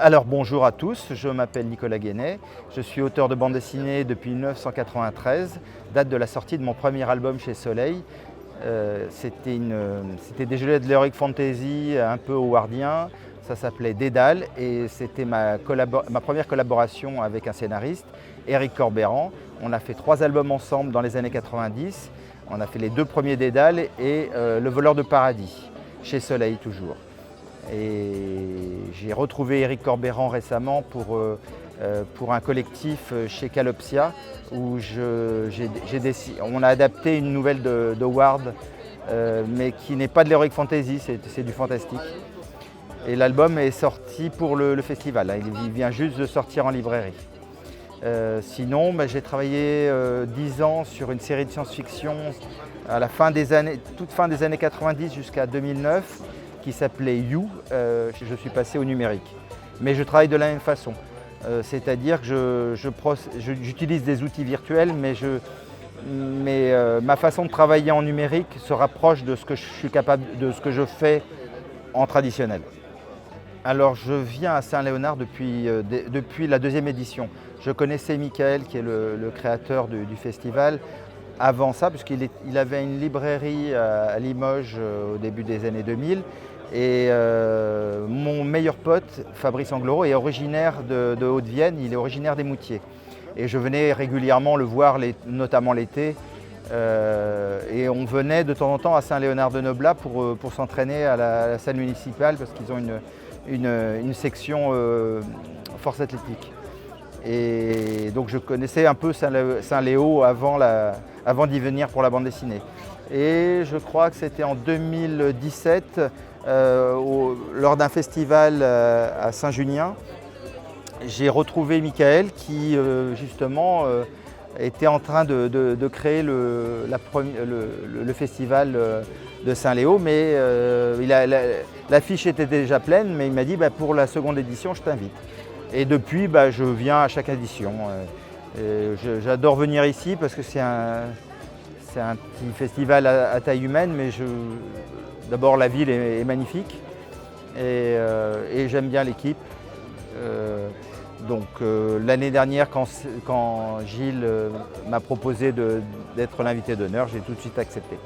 Alors bonjour à tous, je m'appelle Nicolas Guénet, je suis auteur de bande dessinée depuis 1993, date de la sortie de mon premier album chez Soleil. C'était dégelé de l'heroic fantasy un peu howardien, ça s'appelait Dédale et c'était ma première collaboration avec un scénariste, Éric Corbeyran. On a fait 3 albums ensemble dans les années 90, on a fait les 2 premiers Dédale et Le voleur de paradis, chez Soleil toujours. Et j'ai retrouvé Éric Corbeyran récemment pour un collectif chez Calopsia où on a adapté une nouvelle de Howard, mais qui n'est pas de l'heroic fantasy, c'est du fantastique. Et l'album est sorti pour le festival, il vient juste de sortir en librairie. Sinon, j'ai travaillé 10 ans sur une série de science-fiction à la toute fin des années 90 jusqu'à 2009. Qui s'appelait You, je suis passé au numérique. Mais je travaille de la même façon, c'est-à-dire que j'utilise des outils virtuels, mais ma façon de travailler en numérique se rapproche de ce que je suis capable, de ce que je fais en traditionnel. Alors je viens à Saint-Léonard depuis la 2e édition. Je connaissais Michael, qui est le créateur du festival, avant ça, puisqu'il avait une librairie à Limoges au début des années 2000. Et mon meilleur pote, Fabrice Angloro, est originaire de Haute-Vienne, il est originaire des Moutiers. Et je venais régulièrement le voir, notamment l'été. Et on venait de temps en temps à Saint-Léonard-de-Noblat pour s'entraîner à la salle municipale parce qu'ils ont une section force athlétique. Et donc je connaissais un peu Saint-Léo avant d'y venir pour la bande dessinée. Et je crois que c'était en 2017, lors d'un festival à Saint-Junien, j'ai retrouvé Michael qui justement était en train de créer le festival de Saint-Léo, mais l'affiche était déjà pleine, mais il m'a dit pour la 2e édition je t'invite. Et depuis je viens à chaque édition. J'adore venir ici parce que c'est un petit festival à taille humaine, mais d'abord la ville est magnifique et j'aime bien l'équipe. Donc l'année dernière, quand Gilles m'a proposé d'être l'invité d'honneur, j'ai tout de suite accepté.